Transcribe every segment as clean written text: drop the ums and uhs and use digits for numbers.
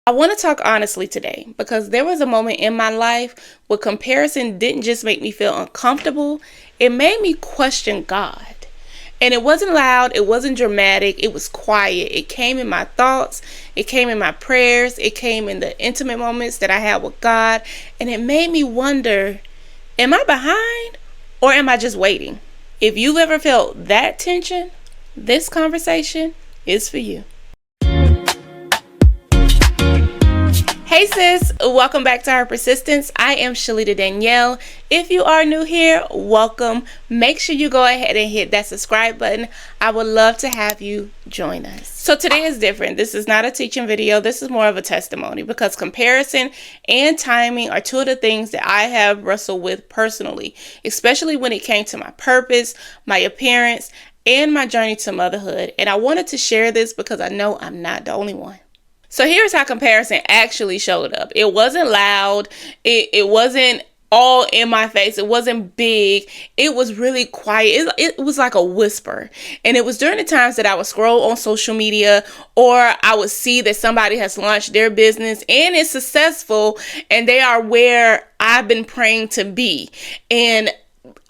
I want to talk honestly today because there was a moment in my life where comparison didn't just make me feel uncomfortable, it made me question God. And it wasn't loud, it wasn't dramatic, it was quiet. It came in my thoughts, it came in my prayers, it came in the intimate moments that I had with God, and it made me wonder, am I behind or am I just waiting? If you've ever felt that tension, this conversation is for you. Hey sis, welcome back to Our Persistence. I am Shalita Danielle. If you are new here, welcome. Make sure you go ahead and hit that subscribe button. I would love to have you join us. So today is different. This is not a teaching video. This is more of a testimony because comparison and timing are two of the things that I have wrestled with personally, especially when it came to my purpose, my appearance, and my journey to motherhood. And I wanted to share this because I know I'm not the only one. So here's how comparison actually showed up. It wasn't loud. It wasn't all in my face. It wasn't big. It was really quiet. It was like a whisper. And it was during the times that I would scroll on social media or I would see that somebody has launched their business and it's successful and they are where I've been praying to be. And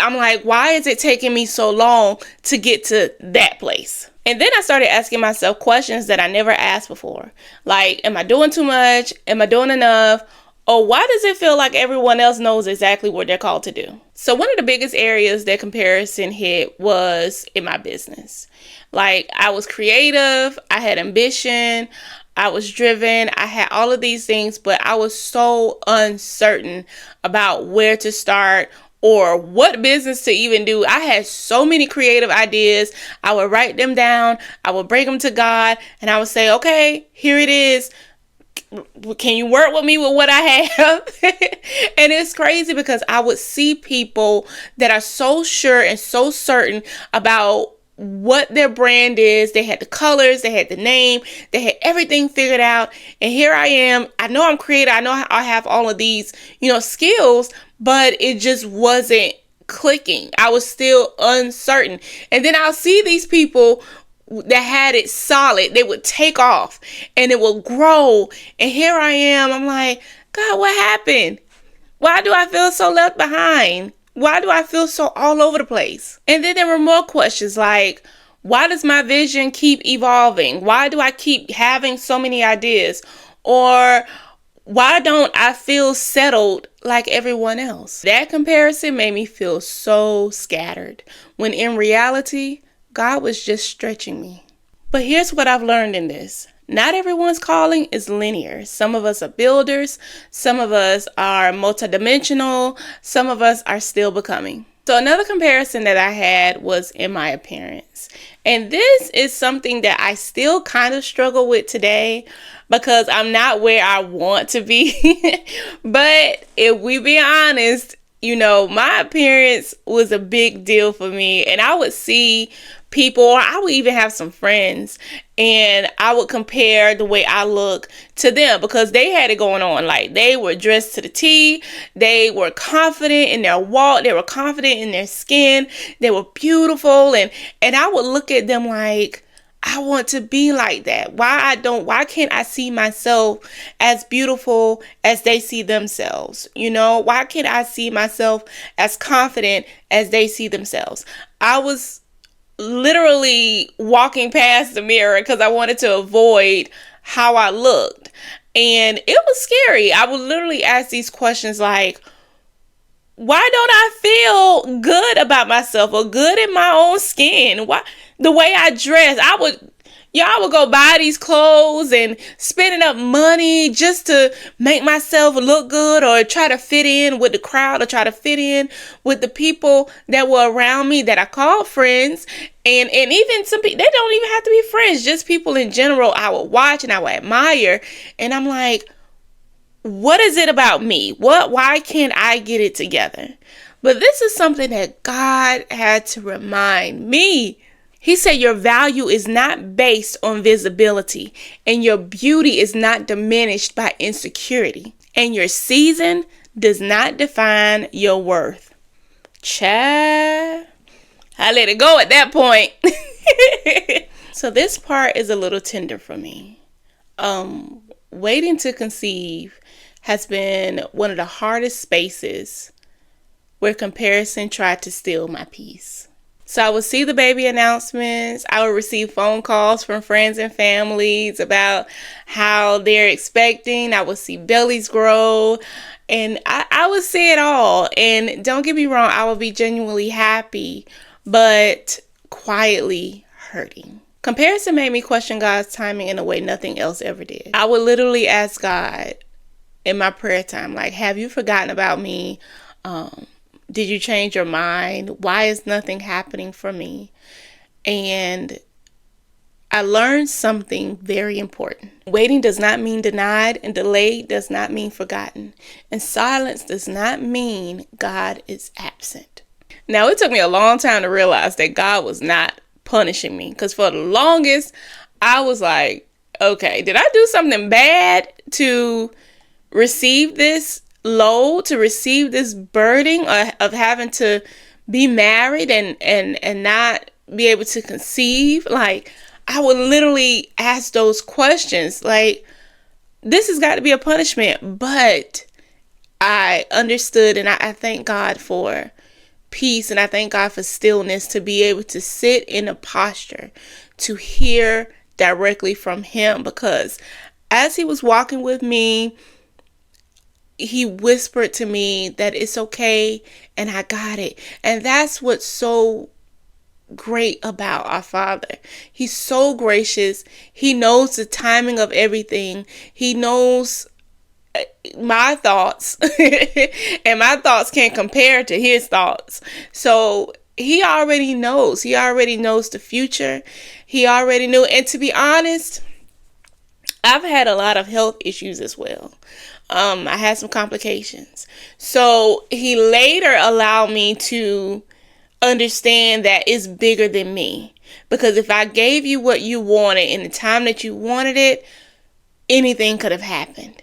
I'm like, why is it taking me so long to get to that place? And then I started asking myself questions that I never asked before. Like, am I doing too much? Am I doing enough? Or why does it feel like everyone else knows exactly what they're called to do? So one of the biggest areas that comparison hit was in my business. Like, I was creative, I had ambition, I was driven, I had all of these things, but I was so uncertain about where to start or what business to even do. I had so many creative ideas. I would write them down. I would bring them to God and I would say, okay, here it is. Can you work with me with what I have? And it's crazy because I would see people that are so sure and so certain about what their brand is. They had the colors, they had the name, they had everything figured out. And here I am. I know I'm creative. I know I have all of these, skills, but it just wasn't clicking. I was still uncertain. And then I'll see these people that had it solid. They would take off and it will grow. And here I am. I'm like, God, what happened? Why do I feel so left behind? Why do I feel so all over the place? And then there were more questions like, why does my vision keep evolving? Why do I keep having so many ideas? Or why don't I feel settled like everyone else? That comparison made me feel so scattered, when in reality, God was just stretching me. But here's what I've learned in this. Not everyone's calling is linear. Some of us are builders. Some of us are multidimensional. Some of us are still becoming. So another comparison that I had was in my appearance. And this is something that I still kind of struggle with today because I'm not where I want to be. But if we be honest, my appearance was a big deal for me. And I would see people, or I would even have some friends, and I would compare the way I look to them because they had it going on. Like, they were dressed to the T. They were confident in their walk. They were confident in their skin. They were beautiful. And I would look at them like, I want to be like that. Why can't I see myself as beautiful as they see themselves? Why can't I see myself as confident as they see themselves? I was literally walking past the mirror because I wanted to avoid how I looked. And it was scary. I would literally ask these questions like, why don't I feel good about myself or good in my own skin? Why the way I dress? I would go buy these clothes and spending up money just to make myself look good or try to fit in with the crowd or try to fit in with the people that were around me that I called friends. And even some people, they don't even have to be friends, just people in general I would watch and I would admire. And I'm like, what is it about me? Why can't I get it together? But this is something that God had to remind me. He said your value is not based on visibility, and your beauty is not diminished by insecurity, and your season does not define your worth. Child, I let it go at that point. So this part is a little tender for me. waiting to conceive has been one of the hardest spaces where comparison tried to steal my peace. So I would see the baby announcements. I would receive phone calls from friends and families about how they're expecting. I would see bellies grow. And I would see it all. And don't get me wrong, I would be genuinely happy, but quietly hurting. Comparison made me question God's timing in a way nothing else ever did. I would literally ask God in my prayer time, like, have you forgotten about me? Did you change your mind? Why is nothing happening for me? And I learned something very important. Waiting does not mean denied, and delayed does not mean forgotten. And silence does not mean God is absent. Now, it took me a long time to realize that God was not punishing me, because for the longest, I was like, okay, did I do something bad to receive this load, to receive this burden of having to be married and not be able to conceive? Like, I would literally ask those questions, like, this has got to be a punishment. But I understood, and I thank God for peace, and I thank God for stillness, to be able to sit in a posture to hear directly from Him. Because as He was walking with me, He whispered to me that it's okay and I got it. And that's what's so great about our Father. He's so gracious. He knows the timing of everything. He knows my thoughts and my thoughts can't compare to His thoughts. So He already knows. He already knows the future. He already knew. And to be honest, I've had a lot of health issues as well. I had some complications. So He later allowed me to understand that it's bigger than me. Because if I gave you what you wanted in the time that you wanted it, anything could have happened.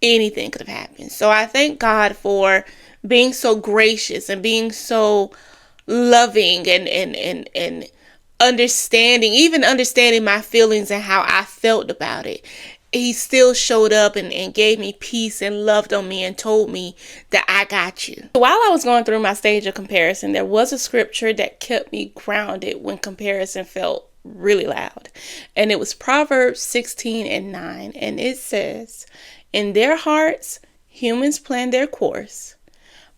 Anything could have happened. So I thank God for being so gracious and being so loving and understanding, even understanding my feelings and how I felt about it. He still showed up and gave me peace and loved on me and told me that I got you. While I was going through my stage of comparison, there was a scripture that kept me grounded when comparison felt really loud. And it was Proverbs 16:9. And it says, in their hearts, humans plan their course,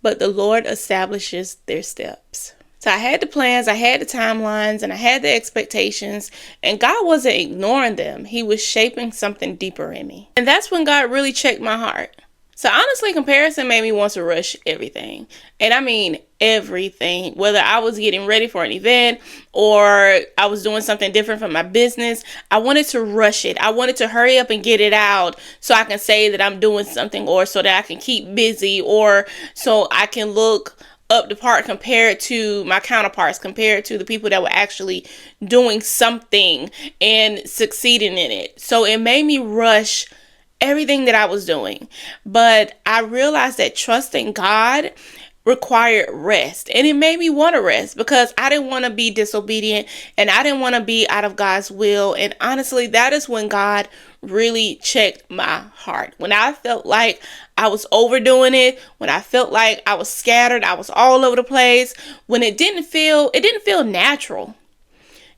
but the Lord establishes their steps. So I had the plans, I had the timelines, and I had the expectations, and God wasn't ignoring them. He was shaping something deeper in me. And that's when God really checked my heart. So honestly, comparison made me want to rush everything. And I mean everything. Whether I was getting ready for an event or I was doing something different for my business, I wanted to rush it. I wanted to hurry up and get it out so I can say that I'm doing something, or so that I can keep busy, or so I can look up the part compared to my counterparts, compared to the people that were actually doing something and succeeding in it. So it made me rush everything that I was doing. But I realized that trusting God required rest, and it made me want to rest because I didn't want to be disobedient and I didn't want to be out of God's will. And honestly, that is when God really checked my heart. When I felt like I was overdoing it, when I felt like I was scattered, I was all over the place, when it didn't feel natural.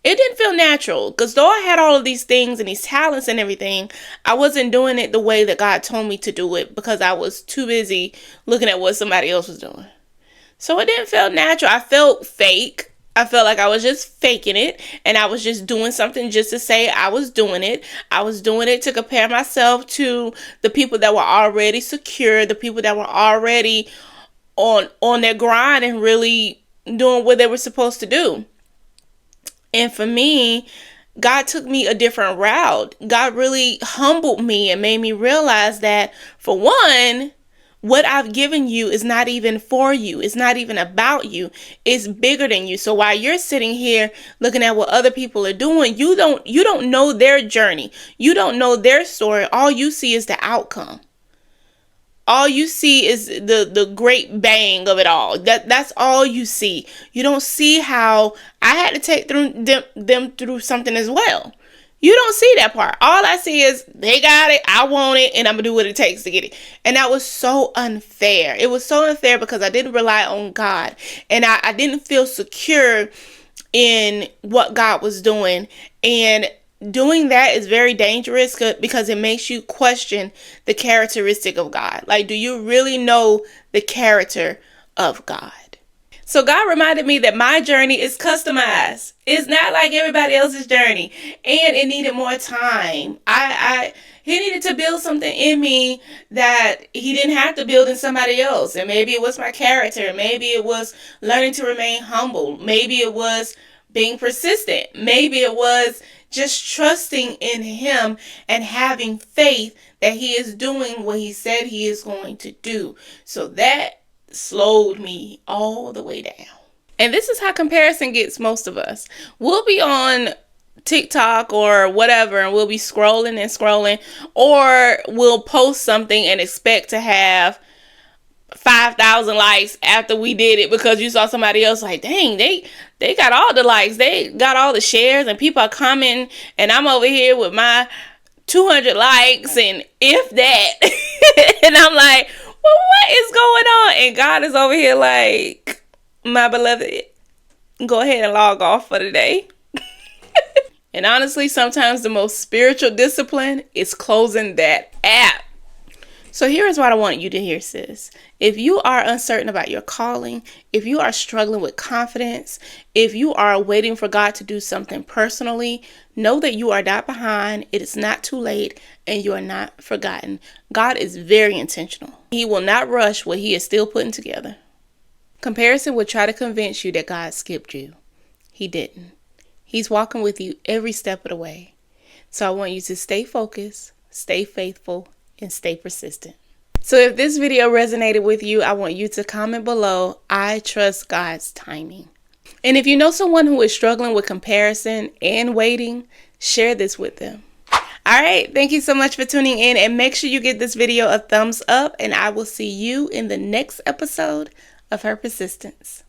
It didn't feel natural, because though I had all of these things and these talents and everything, I wasn't doing it the way that God told me to do it because I was too busy looking at what somebody else was doing. So it didn't feel natural. I felt fake. I felt like I was just faking it, and I was just doing something just to say I was doing it. I was doing it to compare myself to the people that were already secure, the people that were already on their grind and really doing what they were supposed to do. And for me, God took me a different route. God really humbled me and made me realize that, for one, what I've given you is not even for you. It's not even about you. It's bigger than you. So while you're sitting here looking at what other people are doing, you don't know their journey. You don't know their story. All you see is the outcome. All you see is the great bang of it all. That's all you see. You don't see how I had to take them through something as well. You don't see that part. All I see is they got it, I want it, and I'm going to do what it takes to get it. And that was so unfair. It was so unfair because I didn't rely on God. And I didn't feel secure in what God was doing. And doing that is very dangerous because it makes you question the characteristic of God. Like, do you really know the character of God? So God reminded me that my journey is customized. It's not like everybody else's journey. And it needed more time. He needed to build something in me that he didn't have to build in somebody else. And maybe it was my character. Maybe it was learning to remain humble. Maybe it was being persistent. Maybe it was just trusting in him and having faith that he is doing what he said he is going to do. So that slowed me all the way down. And this is how comparison gets most of us. We'll be on TikTok or whatever, and we'll be scrolling and scrolling, or we'll post something and expect to have 5,000 likes after we did it because you saw somebody else like, dang, they got all the likes, they got all the shares, and people are commenting, and I'm over here with my 200 likes and if that. And I'm like, well, what is going on? And God is over here like, my beloved, go ahead and log off for the day. And honestly, sometimes the most spiritual discipline is closing that app. So here is what I want you to hear, sis. If you are uncertain about your calling, if you are struggling with confidence, if you are waiting for God to do something personally, know that you are not behind, it is not too late, and you are not forgotten. God is very intentional. He will not rush what he is still putting together. Comparison will try to convince you that God skipped you. He didn't. He's walking with you every step of the way. So I want you to stay focused, stay faithful, and stay persistent. So if this video resonated with you, I want you to comment below, I trust God's timing. And if you know someone who is struggling with comparison and waiting, share this with them. All right, thank you so much for tuning in, and make sure you give this video a thumbs up, and I will see you in the next episode of Her Persistence.